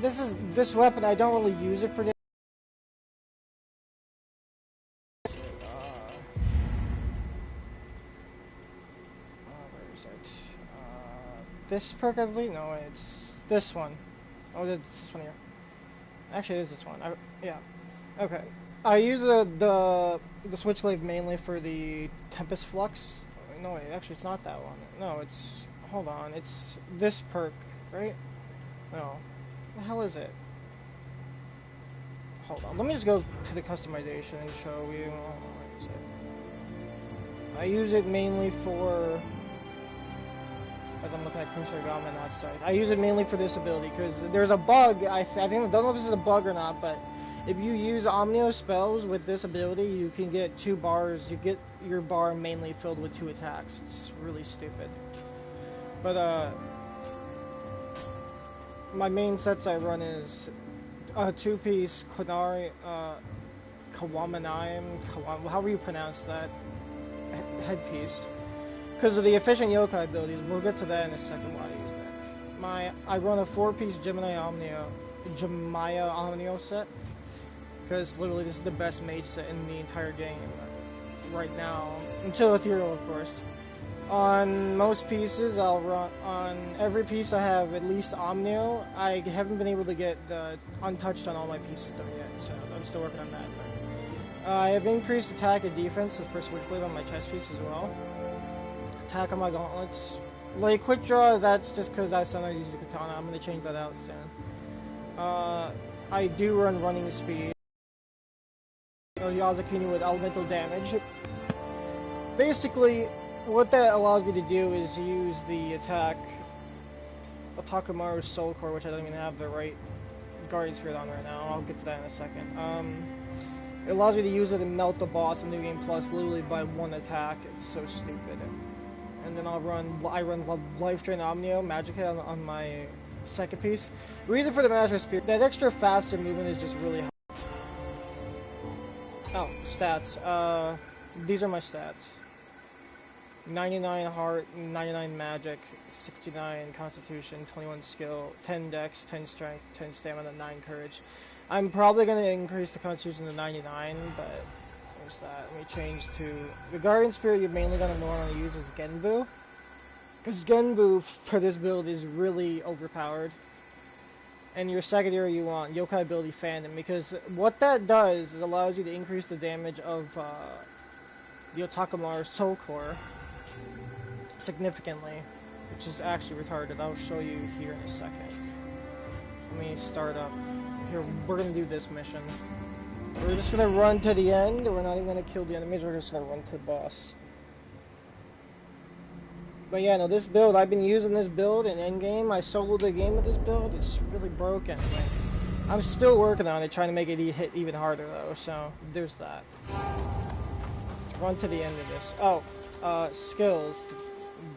this weapon. I don't really use it for this. Where is it? This perk, I believe. No, it's this one. Oh, it's this one here. Actually, it is this one. Yeah. Okay. I use the switchblade mainly for the Tempest Flux. No, wait, actually, it's not that one. No, it's... Hold on. It's this perk, right? No. What the hell is it? Hold on. Let me just go to the customization and show you. Where is it? I use it mainly for... As I'm looking at Kusarigama on that side. I use it mainly for this ability, because there's a bug, I don't know if this is a bug or not, but if you use Omnio spells with this ability, you can get 2 bars, you get your bar mainly filled with 2 attacks. It's really stupid. But, my main sets I run is a 2-piece Konari, however you pronounce that, headpiece. Because of the efficient yokai abilities, we'll get to that in a second why I use that. I run a 4-piece Jemaya Omnio set, because literally this is the best mage set in the entire game right now, until Ethereal, of course. On most pieces, I'll run, on every piece I have at least Omnio. I haven't been able to get untouched on all my pieces though yet, so I'm still working on that. I have increased attack and defense for Switchblade on my chest piece as well. Attack on my gauntlets. Like quick draw, that's just because I sometimes use the katana. I'm gonna change that out soon. I do run running speed. Yazakuni with elemental damage. Basically, what that allows me to do is use the attack Otakamaru's Soul Core, which I don't even have the right Guardian Spirit on right now. I'll get to that in a second. It allows me to use it and melt the boss in New Game Plus literally by 1 attack. It's so stupid. And then I run Life Drain Omnio Magic Head on my second piece. The reason for the Master Spirit, that extra faster movement is just really high. Oh, stats. These are my stats. 99 heart, 99 magic, 69 constitution, 21 skill, 10 dex, 10 strength, 10 stamina, 9 courage. I'm probably going to increase the constitution to 99, but... Where's that? Let me change to... The Guardian Spirit you're mainly going to want to use is Genbu. Because Genbu for this build is really overpowered. And your secondary you want Yokai Ability Fandom, because what that does is allows you to increase the damage of the Otakamar's Soul Core significantly, which is actually retarded. I'll show you here in a second. Let me start up. Here, we're going to do this mission. We're just gonna run to the end. We're not even gonna kill the enemies. We're just gonna run to the boss. But yeah, no, this build, I've been using this build in endgame. I soloed the game with this build. It's really broken. Like, I'm still working on it, trying to make it hit even harder though. So there's that. Let's run to the end of this. Oh, skills.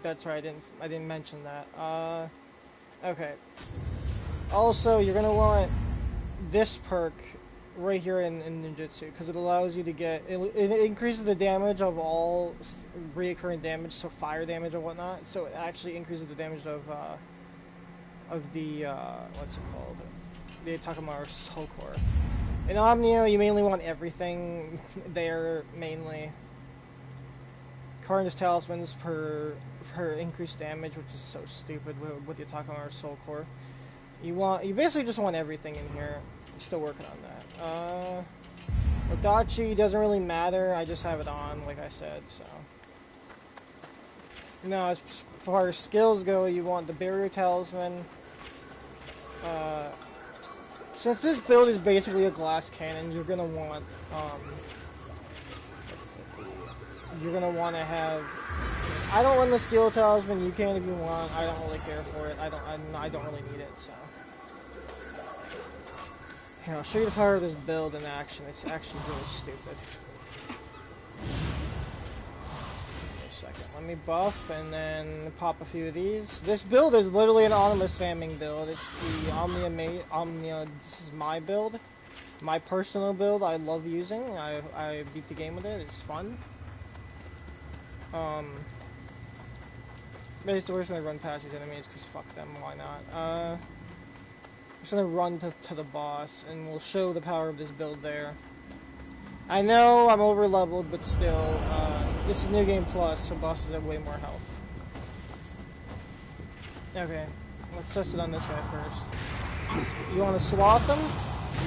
That's right. I didn't mention that. Okay. Also, you're gonna want this perk right here in ninjutsu, because it allows you to get it increases the damage of all reoccurring damage, so fire damage and whatnot. So it actually increases the damage of the what's it called, the Takamaru Soul Core. In Omnio, you mainly want everything there mainly. Karna's talismans for increased damage, which is so stupid with the Takamaru Soul Core. You basically just want everything in here. Still working on that. Odachi doesn't really matter. I just have it on, like I said, so. Now, as far as skills go, you want the Barrier Talisman. Since this build is basically a glass cannon, you're gonna want, you're gonna want to have. I don't want the Steel Talisman. You can if you want. I don't really care for it. I don't really need it, so. Here, I'll show you the power of this build in action. It's actually really stupid. Wait a second. Let me buff and then pop a few of these. This build is literally an Omnia spamming build. It's the Omnia. This is my build. My personal build I love using. I beat the game with it. It's fun. Basically, we're just gonna run past these enemies because fuck them. Why not? just gonna run to the boss, and we'll show the power of this build there. I know I'm over leveled, but still, this is New Game Plus, so bosses have way more health. Okay, let's test it on this guy first. You want to sloth him?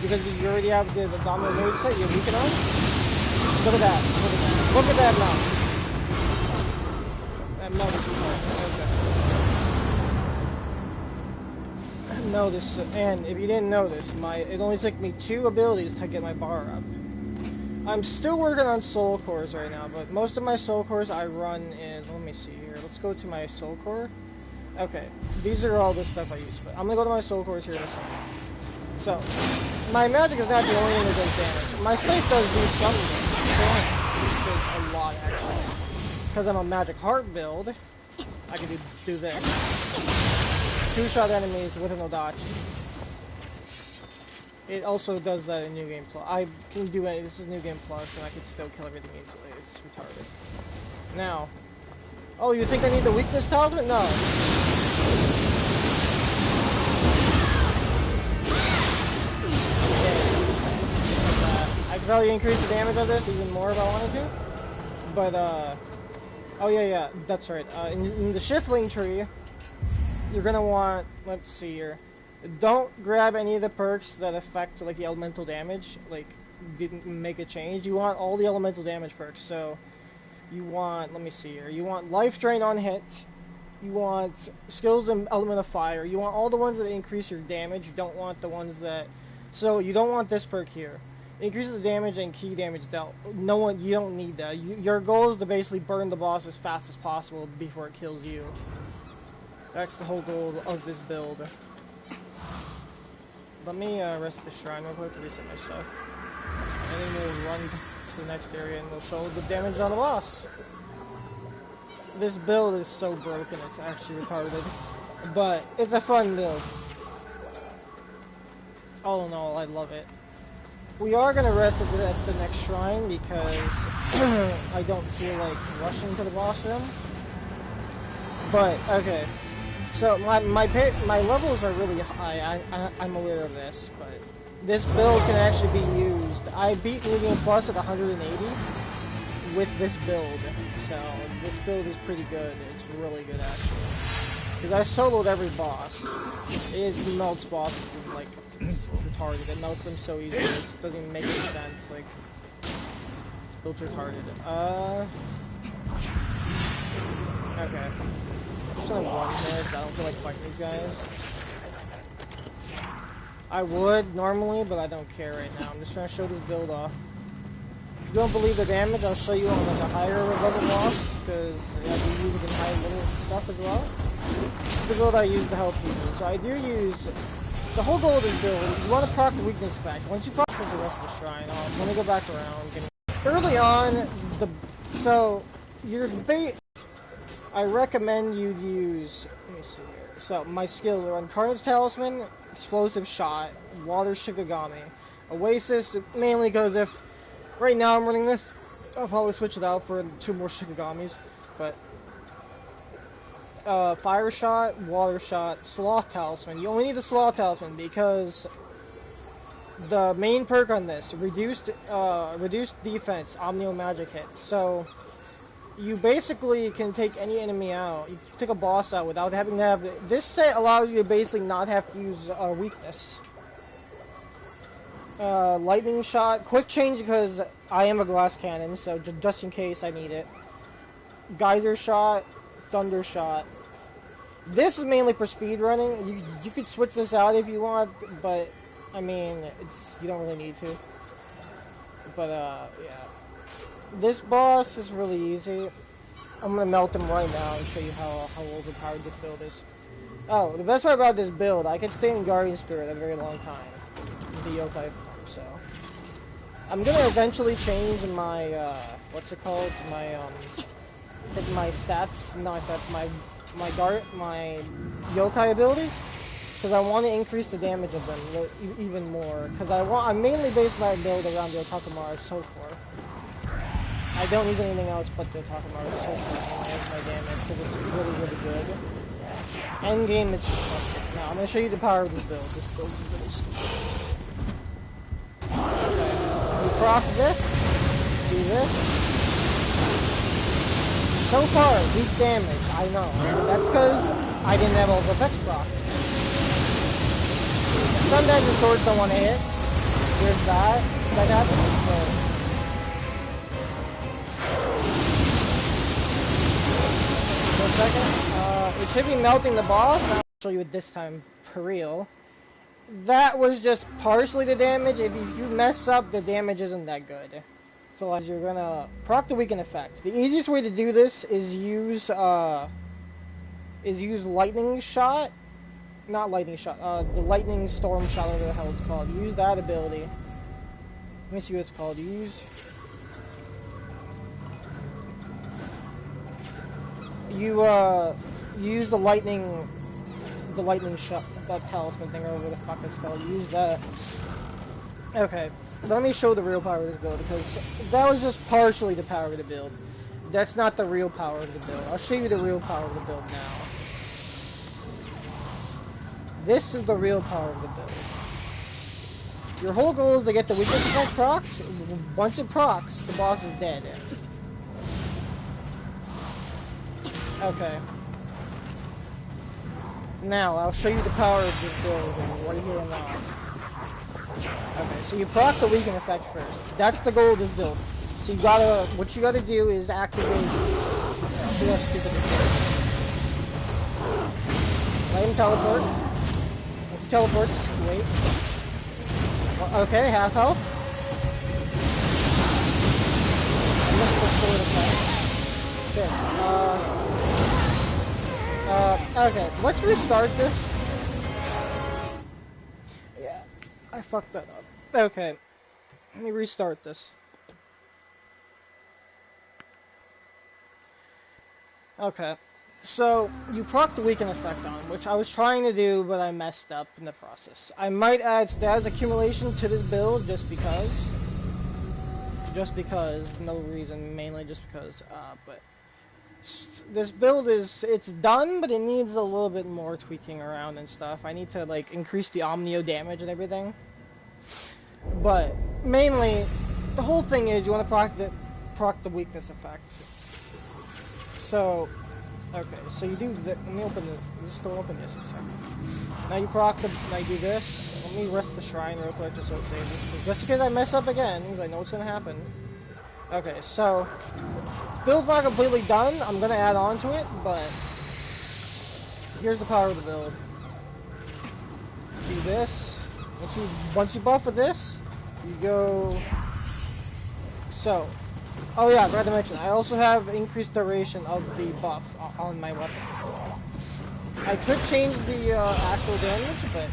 Because you already have the Almight Mage set, you're weaken on? Look at that, look at that. Look at that mount. That mount is retarded. Okay. Notice, and if you didn't notice, it only took me 2 abilities to get my bar up. I'm still working on soul cores right now, but most of my soul cores I run is, let me see here, let's go to my soul core. Okay, these are all the stuff I use, but I'm gonna go to my soul cores here in a second. So, my magic is not the only thing that does damage. My safe does do some damage. This does a lot, actually. Because I'm a magic heart build, I can do this. 2-shot enemies with an Odachi. It also does that in New Game Plus. I can do it, this is New Game Plus, and I can still kill everything easily. It's retarded. Now, oh, you think I need the weakness talisman? No. I could probably increase the damage of this even more if I wanted to. But, oh yeah, that's right. In the Shiftling tree, you're gonna want, let's see here. Don't grab any of the perks that affect, like, the elemental damage. Like, didn't make a change. You want all the elemental damage perks, so you want, let me see here. You want Life Drain on hit. You want Skills and Element of Fire. You want all the ones that increase your damage. You don't want the ones that... So, you don't want this perk here. Increases the damage and key damage dealt. You don't need that. Your goal is to basically burn the boss as fast as possible before it kills you. That's the whole goal of this build. Let me rest at the shrine real quick to reset my stuff. And then we'll run to the next area and we'll show the damage on the boss. This build is so broken, it's actually retarded. But it's a fun build. All in all, I love it. We are going to rest at the next shrine because I don't feel like rushing to the boss room. But, okay. So, my levels are really high, I'm aware of this, but this build can actually be used. I beat New Game Plus at 180 with this build, so this build is pretty good. It's really good, actually. Because I soloed every boss. It melts bosses, like, it's retarded. It melts them so easily, it doesn't even make any sense, like, this build's retarded. Okay. I'm just gonna run here because I don't feel like fighting these guys. I would normally, but I don't care right now. I'm just trying to show this build off. If you don't believe the damage, I'll show you on like a higher level boss, because I do use it in higher level stuff as well. This is the build I use to help people. So I do use the whole goal of this build. You want to proc the weakness effect. Once you proc the rest of the shrine, let me go back around. Early on, I recommend you use, let me see here. So, my skill are on Carnage Talisman, Explosive Shot, Water Shikigami. Oasis, mainly because if, right now I'm running this, I'll probably switch it out for 2 more Shikigamis, but, Fire Shot, Water Shot, Sloth Talisman. You only need the Sloth Talisman because the main perk on this, reduced defense, Omnio Magic hits. So, you basically can take any enemy out. You can take a boss out without having to have... This set allows you to basically not have to use weakness. Lightning Shot. Quick change because I am a glass cannon, so just in case I need it. Geyser Shot. Thunder Shot. This is mainly for speed running. You could switch this out if you want, but I mean, you don't really need to. But yeah. This boss is really easy. I'm gonna melt him right now and show you how overpowered this build is. Oh, the best part about this build, I can stay in Guardian Spirit a very long time with the yokai form, so I'm gonna eventually change my what's it called? My my stats, not my stats, my yokai abilities, because I want to increase the damage of them even more. Because I mainly base my build around the Otakumaru Soul Core. I don't use anything else but the Otakumaru Soul Core as my damage because it's really good. End game, it's just busted. Now, I'm gonna show you the power of this build. This build is really stupid. Okay. You proc this, do this. So far, weak damage, I know. But that's because I didn't have all the effects proc. Sometimes the swords don't want to hit. There's that. That happens, but... For a second. It should be melting the boss. I'll show you it this time for real. That was just partially the damage. If you mess up, the damage isn't that good. So as you're gonna proc the weaken effect. The easiest way to do this is use lightning shot. Not lightning shot, the lightning storm shot, whatever the hell it's called. Use that ability. Let me see what it's called. Use the lightning shot, that talisman thing, or whatever the fuck it's called. Use that. Okay, let me show the real power of this build, because that was just partially the power of the build. That's not the real power of the build. I'll show you the real power of the build now. This is the real power of the build. Your whole goal is to get the weakness effect procs. Once it procs, the boss is dead. Okay. Now, I'll show you the power of this build right here and now. Okay, so you proc the weaken effect first. That's the goal of this build. So what you gotta do is activate... See how stupid this is. Let him teleport. Once he teleports, wait. Okay, half health. I missed the sword effect. Shit. Okay, let's restart this. Yeah, I fucked that up. Okay, let me restart this. Okay, so you proc the weaken effect on him, which I was trying to do, but I messed up in the process. I might add status accumulation to this build just because. No reason, mainly just because. But this build it's done, but it needs a little bit more tweaking around and stuff. I need to like increase the Nioh damage and everything. But mainly, the whole thing is you want to proc the weakness effect. So, okay, so you do that. Let me open this door. Open this in a second. Now you proc the. Now you do this. Let me rest the shrine real quick just so it saves this. Just in case I mess up again, because I know what's gonna happen. Okay, so this build's not completely done. I'm gonna add on to it, but here's the power of the build. Do this. Once you buff with this, you go. So. Oh yeah, I forgot to mention, I also have increased duration of the buff on my weapon. I could change the actual damage, but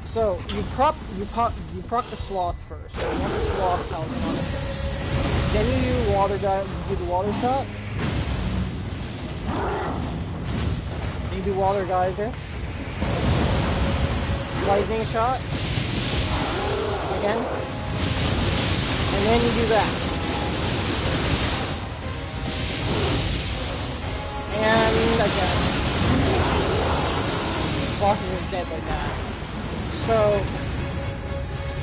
so you proc the sloth first. So you want the sloth talisman on it first. Then you do the water shot. Then you do water geyser. Lightning shot. Again. And then you do that. And again, boss is dead like that. So,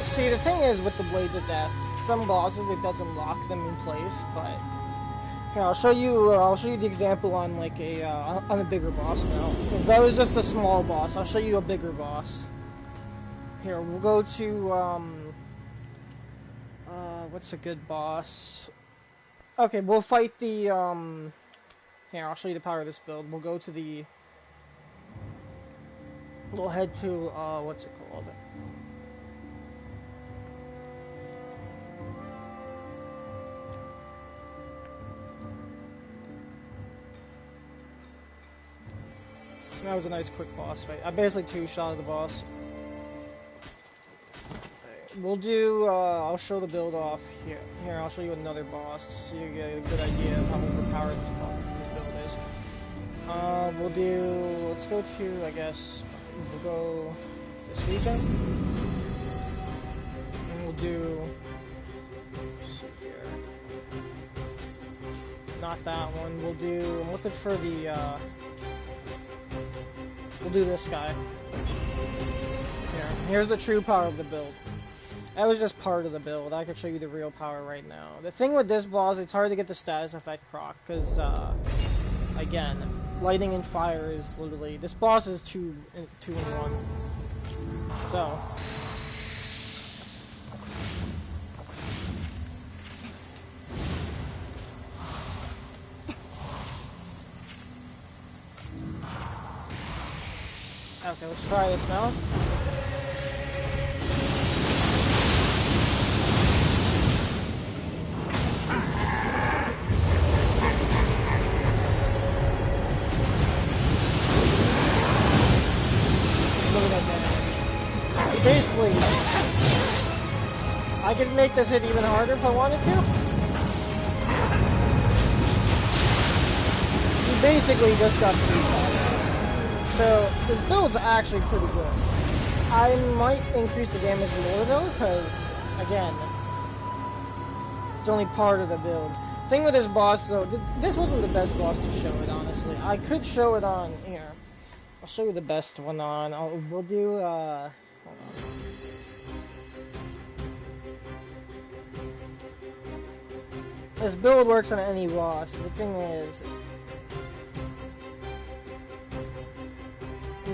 see, the thing is with the Blades of Death, some bosses it doesn't lock them in place. But here, I'll show you the example on like on a bigger boss now. Because that was just a small boss. I'll show you a bigger boss. Here, we'll go to what's a good boss? Okay, we'll fight the Here, I'll show you the power of this build. We'll go to the... We'll head to, what's it called? That was a nice quick boss fight. I basically two-shotted the boss. We'll do, I'll show the build off here. Here, I'll show you another boss so you get a good idea of how overpowered this build is. We'll do, let's go to, I guess, we'll go this region. And we'll do, let's see here. Not that one. We'll do, I'm looking for the, We'll do this guy. Here's the true power of the build. That was just part of the build. I could show you the real power right now. The thing with this boss, it's hard to get the status effect proc, because, again, lightning and fire is literally... This boss is two in one. So... Okay, let's try this now. Look at that damage. Basically, I could make this hit even harder if I wanted to. He basically just got 3-shot. So, this build's actually pretty good. I might increase the damage more though, because, again, it's only part of the build. Thing with this boss though, this wasn't the best boss to show it, honestly. I could show it on, here. I'll show you the best one on, we'll do, hold on. This build works on any boss. The thing is,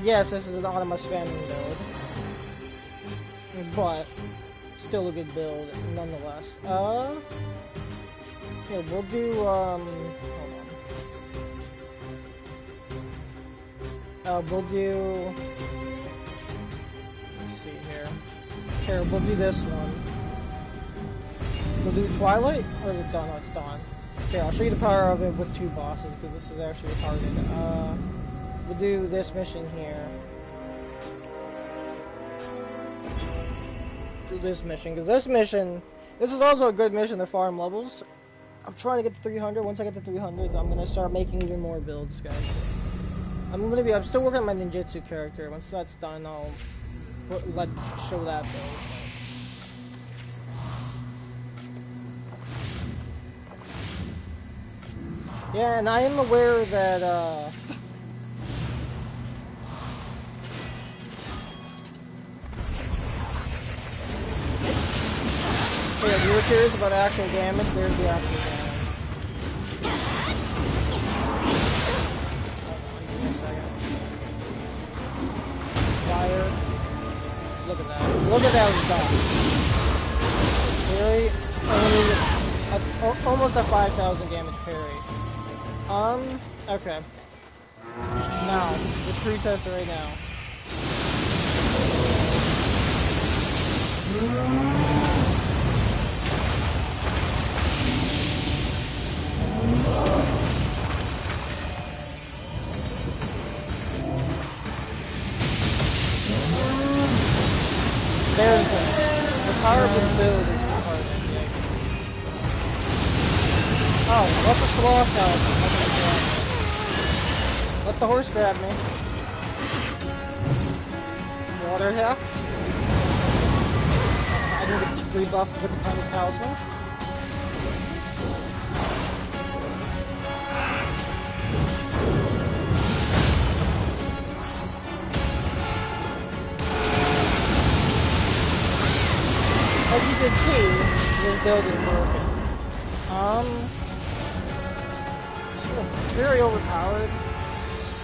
yes, this is an autonomous spamming build, but still a good build nonetheless. Okay, we'll do, hold on. We'll do, let's see here. Here, we'll do this one. We'll do Twilight, or is it Dawn? No, it's Dawn. Here, I'll show you the power of it with two bosses, because this is actually retarded. We'll do this mission here. Do this mission, because this is also a good mission to farm levels. I'm trying to get to 300. Once I get to 300, I'm gonna start making even more builds, guys. I'm still working on my ninjutsu character. Once that's done, I'll show that build. Yeah, and I am aware that, yeah, if you were curious about actual damage, there's the actual damage. Hold on, give me a second. Fire. Look at that. Look at that done. Parry. Almost a 5,000 damage parry. Okay. Now, the true test right now. There's the power of this build is retarded. Oh, what's a sloth house? Let the horse grab me. Water half. I need to rebuff with the Primal Talisman. As you can see, this build is broken. It's very overpowered.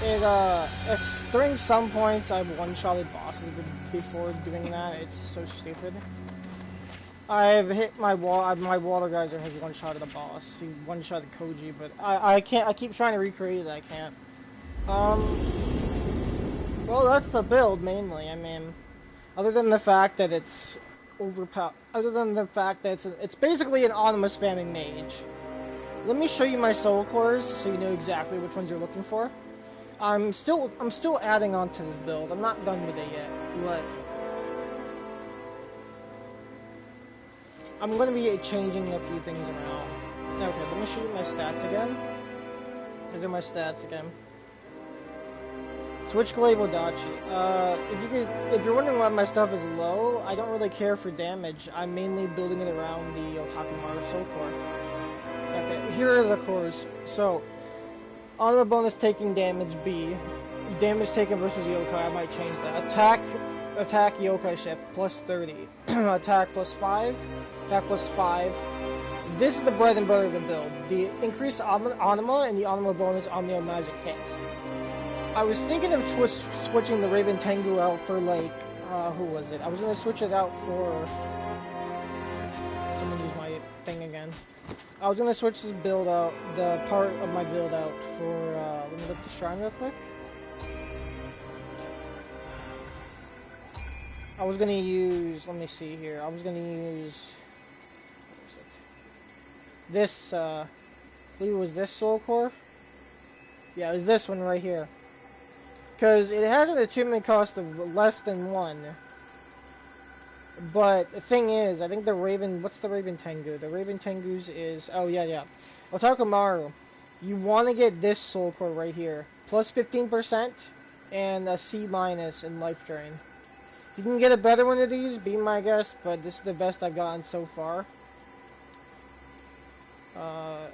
It's during some points I've one-shotted bosses before doing that. It's so stupid. I've hit my wall. My water geyser has one-shotted a boss. He one-shotted Koji, but I can't. I keep trying to recreate it. I can't. Well, that's the build mainly. I mean, other than the fact that it's overpowered. Other than the fact that it's basically an autonomous spamming mage. Let me show you my soul cores so you know exactly which ones you're looking for. I'm still adding on to this build. I'm not done with it yet, but I'm gonna be changing a few things around. Okay, let me show you my stats again. These are my stats again. Switch Glaive Odachi. If you're wondering why my stuff is low, I don't really care for damage. I'm mainly building it around the Otakumaru Soul Core. Okay, here are the cores. So, on the bonus taking damage B, Damage taken versus yokai, I might change that. Attack yokai shift, plus 30. Attack plus 5, attack plus 5. This is the bread and butter of the build. The increased Anima and the Anima bonus Omnio Magic hit. I was thinking of switching the Raven Tengu out for, like, who was it? I was going to switch it out for... Someone used my thing again. I was going to switch this build out, the part of my build out for, let me look at the shrine real quick. I was going to use, let me see here, I was going to use... What was it? This, I believe it was this Soul Core? Yeah, it was this one right here. Because it has an achievement cost of less than 1. But the thing is, I think the Raven... What's the Raven Tengu? The Raven Tengu's is... Oh, yeah. Otakumaru. You want to get this Soul Core right here. Plus 15% and a C- in Life Drain. You can get a better one of these, be my guest, but this is the best I've gotten so far. I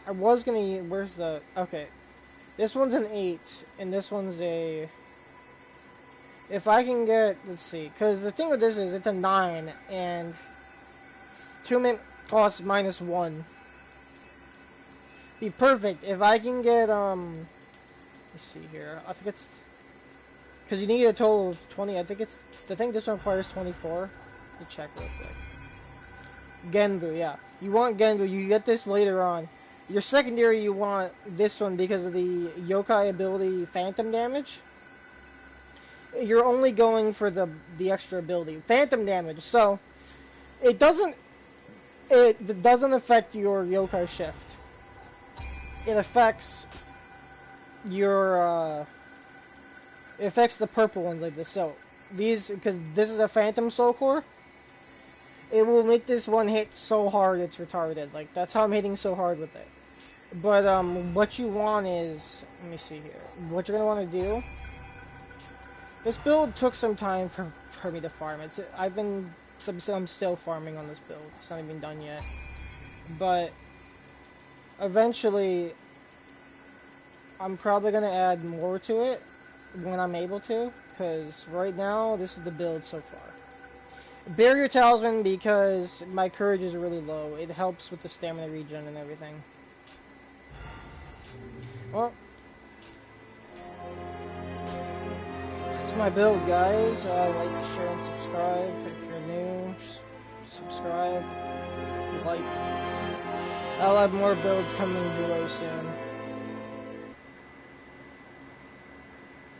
was gonna... Where's the... Okay. This one's an 8, and this one's a... If I can get... Let's see. Because the thing with this is, it's a 9, and... Attunement costs -1. Be perfect. If I can get, Let's see here. I think it's... Because you need a total of 20. I think it's... I think this one requires 24. Let me check real quick. Genbu, yeah. You want Genbu. You get this later on. Your secondary, you want this one because of the yokai ability Phantom damage. You're only going for the extra ability. Phantom damage. So, it doesn't affect your yokai shift. It affects your, it affects the purple ones like this. So, these, because this is a Phantom Soul Core, it will make this one hit so hard it's retarded. Like, that's how I'm hitting so hard with it. But, what you want is, let me see here. What you're going to want to do, this build took some time for me to farm it. I'm still farming on this build. It's not even done yet. But, eventually, I'm probably going to add more to it when I'm able to. Because right now, this is the build so far. Barrier Talisman because my courage is really low. It helps with the stamina regen and everything. Well, that's my build, guys. Like, share, and subscribe. If you're new, subscribe, like. I'll have more builds coming your way soon.